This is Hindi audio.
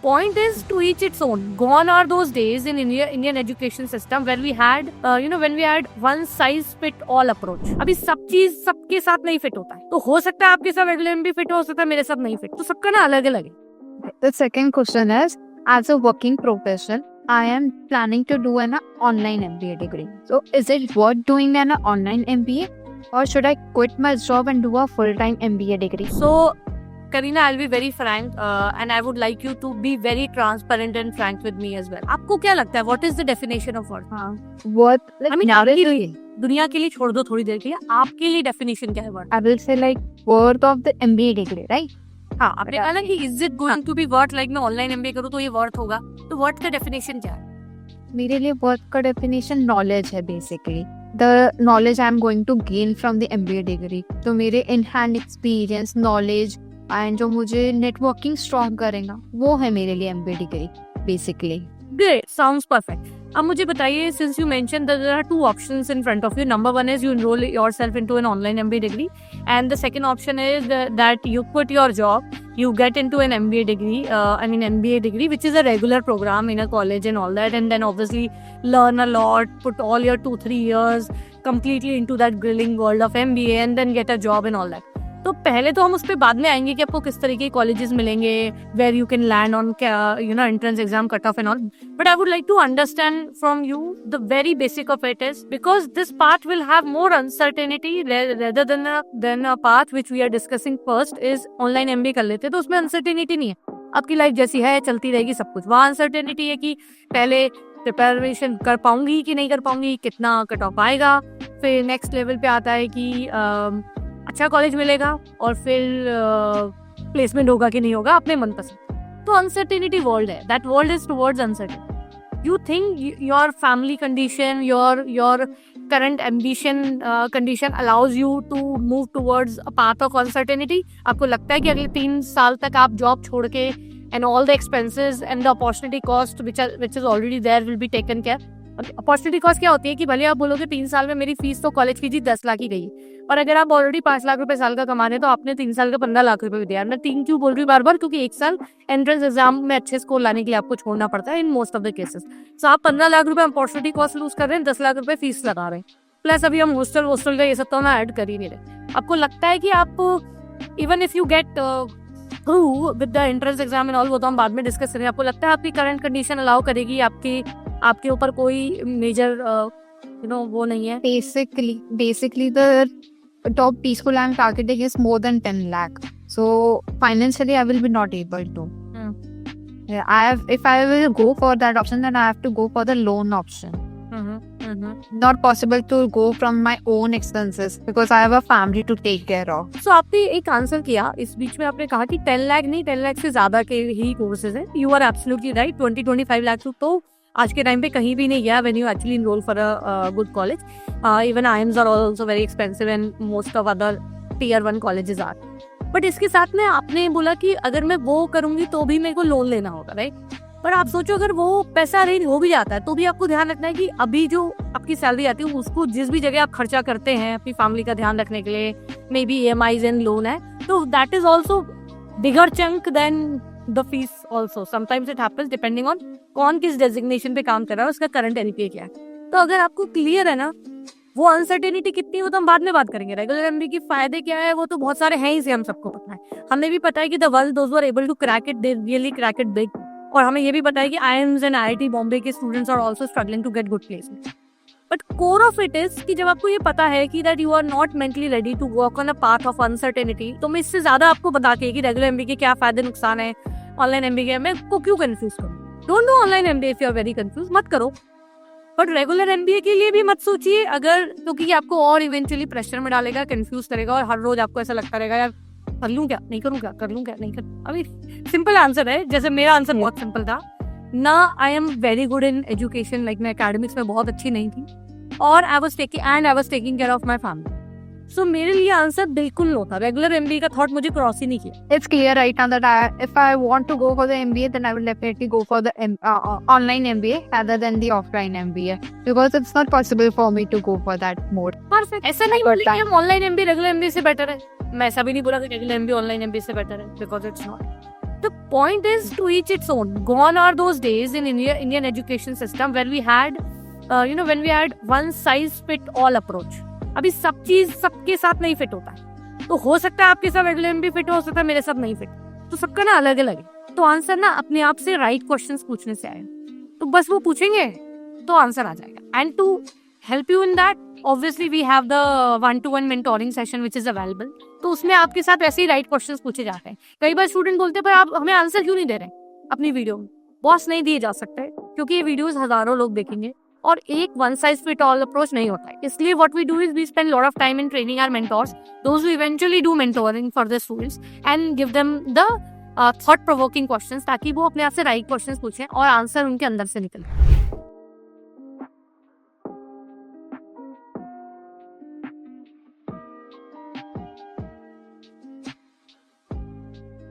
point is to each its own. Gone are those days in Indian education system where we had when we had one size fit all approach. अभी सब चीज सबके साथ नहीं फिट होता है, तो हो सकता है आपके साथ रेगुलर एमबीए फिट हो सकता है मेरे साथ नहीं फिट, तो सबका ना अलग अलग है. The second question is, as a working professional, I am planning to do an online MBA degree. So is it worth doing an online MBA, or should I quit my job and do a full-time MBA degree? So Karina, I'll be very frank and I would like you to be very transparent and frank with me as well. आपको क्या लगता है? What is the definition of worth? Worth, like, I mean, nowadays, आपके लिए, दुनिया के लिए छोड़ दो थोड़ी देर के लिए, आपके लिए definition क्या है worth? I will say like worth of the MBA degree, right? हाँ, आपने कहा ना कि is it going to be worth, like मैं online MBA करूँ तो ये worth होगा, तो worth का definition क्या है? मेरे लिए worth का definition knowledge है basically. The knowledge I am going to gain from the MBA degree. तो मेरे in hand experience, knowledge and जो मुझे networking strong करेगा, वो है मेरे लिए MBA degree basically. Great, sounds perfect. अब मुझे बताइए, since you mentioned that there are two options in front of you. Number one is you enroll yourself into an online MBA degree, and the second option is that you quit your job, you get into an MBA degree, MBA degree, which is a regular program in a college and all that, and then obviously learn a lot, put all your 2-3 years completely into that grilling world of MBA, and then get a job and all that. तो पहले तो हम उस पर बाद में आएंगे कि आपको किस तरीके के कॉलेजेस मिलेंगे, where you can land on entrance exam cut off and all, but I would like to understand from you the very basic of it is, because this part will have more uncertainty rather than a part which we are discussing first is online MBA कर लेते, तो उसमें अनसर्टेनिटी नहीं है, आपकी लाइफ जैसी है चलती रहेगी सब कुछ. वहाँ अनसर्टेनिटी है कि पहले प्रिपरेशन कर पाऊंगी कि नहीं कर पाऊंगी, कितना कट ऑफ आएगा, फिर नेक्स्ट लेवल पे आता है कि अच्छा कॉलेज मिलेगा और फिर प्लेसमेंट होगा कि नहीं होगा अपने मनपसंद. तो अनसर्टेनिटी वर्ल्ड है, that world is towards uncertain. You think your family condition, your current ambition condition allows you to move towards a path of uncertainty? आपको लगता है कि अगले 3 साल तक आप जॉब छोड़ के and all the expenses and the opportunity cost which is already there will be taken care? Opportunity cost क्या होती है कि भले आप बोलोगे 3 साल में मेरी फीस तो कॉलेज फीस ही 10 लाख ही गई, और अगर आप ऑलरेडी 5 लाख रुपए साल का कमा रहे हैं तो आपने 3 साल का 15 लाख रुपए भी दिया. मैं 3 क्यों बोल रही हूँ बार बार, क्योंकि 1 साल एंट्रेंस एग्जाम में अच्छे स्कोर लाने के लिए आपको छोड़ना पड़ता है in most of the cases. So आप 15 लाख रुपए अपॉर्चुनिटी कॉस्ट लूज कर रहे हैं, 10 लाख रुपए फीस लगा रहे हैं, प्लस अभी हम हॉस्टल का ये सब तो हम ऐड कर ही नहीं रहे. आपको लगता है कि आप even if you get through with the entrance exam and all, वो तो हम बाद में डिस्कस करेंगे, आपको लगता है आपकी करंट कंडीशन अलाउ करेगी, आपके ऊपर कोई मेजर वो नहीं है? Basically the top P school I'm targeting is more than 10 lakh. So financially I will be not able to. Yeah, if I will go for that option, then I have to go for the loan option. Not possible to go from my own expenses because I have a family to take care of. So आपने एक आंसर किया इस बीच में, आपने कहा कि 10 लाख नहीं, 10 लाख से ज्यादा के ही कोर्सेज हैं. You are absolutely right. 20-25 lakh तो आज के टाइम पे कहीं भी नहीं गया when you actually enroll for a good college. Even IIMs are also very expensive and most of other tier 1 colleges are. But इसके साथ में आपने बोला कि अगर मैं वो करूंगी तो भी मेरे को लोन लेना होगा, राइट? पर आप सोचो अगर वो पैसा अरेंज हो भी जाता है तो भी आपको ध्यान रखना है कि अभी जो आपकी सैलरी आती है उसको जिस भी जगह आप खर्चा करते हैं अपनी फैमिली का ध्यान रखने के लिए, may be EMIs and loan है, तो that is also bigger chunk than the fees also. Sometimes it happens depending on कौन किस डेजिग्नेशन पे काम कर रहा है, उसका करंट एनपीए क्या है. तो अगर आपको क्लियर है ना वो अनसर्टेनिटी कितनी है वो तो हम बाद में बात करेंगे. रेगुलर एमबीए के फायदे क्या है वो तो बहुत सारे हैं ही, से हम सबको पता है. हमें भी पता है कि the world those who are able to crack it they really crack it big, और हमें ये भी पता है कि IIMs एंड IIT बॉम्बे के students are also struggling to get good placement. But core of it is कि जब आपको ये पता है कि that you are not mentally ready to walk on a path of uncertainty, तो मैं इससे ज्यादा आपको बता के कि रेगुलर एमबीए के क्या फायदे नुकसान है, ऑनलाइन एमबीए में को क्यों कंफ्यूज करूं. Don't do online MBA if you are very confuse, मत करो. बट रेगुलर एमबीए के लिए भी मत सोचिए, अगर क्योंकि ये आपको और इवेंचुअली प्रेशर में डालेगा, कंफ्यूज करेगा, और हर रोज आपको ऐसा लगता रहेगा यार कर लूं क्या, नहीं करूं क्या, कर लूं क्या, नहीं कर. अभी सिंपल आंसर है, जैसे मेरा आंसर बहुत सिंपल था ना. I am very good in education, like मैं एकेडमिक्स में बहुत अच्छी नहीं थी, और I was taking care of my family. So मेरे लिए आंसर बिल्कुल नो था, रेगुलर एमबीए का थॉट मुझे क्रॉस ही नहीं किया. It's clear right now that if I want to go for the MBA, then I will definitely go for the online MBA rather than the offline MBA, because it's not possible for me to go for that mode. Perfect. ऐसा नहीं बोला कि हम ऑनलाइन एमबीए रेगुलर एमबीए से बेटर है, मैं ऐसा भी नहीं बोला कि रेगुलर एमबीए ऑनलाइन एमबीए से बेटर है, because it's not. The point is to each its own. Gone are those days in Indian education system where we had, when we had one size fit all approach. अभी सब चीज सबके साथ नहीं फिट होता है, तो हो सकता है आपके साथ अगले में भी फिट हो सकता है, मेरे साथ नहीं फिट, तो सबका ना अलग अलग है। तो आंसर ना अपने आप से राइट क्वेश्चंस पूछने से आए, तो बस वो पूछेंगे तो आंसर आ जाएगा। And to help you in that, obviously we have the 1-to-1 mentoring session which is available, तो उसमें आपके साथ वैसे ही राइट क्वेश्चंस पूछे जाते हैं। कई बार स्टूडेंट बोलते हैं पर आप हमें आंसर क्यों नहीं दे रहे अपनी वीडियो में? बॉस नहीं दिए जा सकते क्योंकि ये वीडियोस हजारों लोग देखेंगे और एक one size fit all approach नहीं होता है। इसलिए what we do is we spend lot of time in training our mentors, those who eventually do mentoring for the students, and give them the thought provoking questions, ताकि वो अपने आप से राइट क्वेश्चंस पूछें और आंसर उनके अंदर से निकले।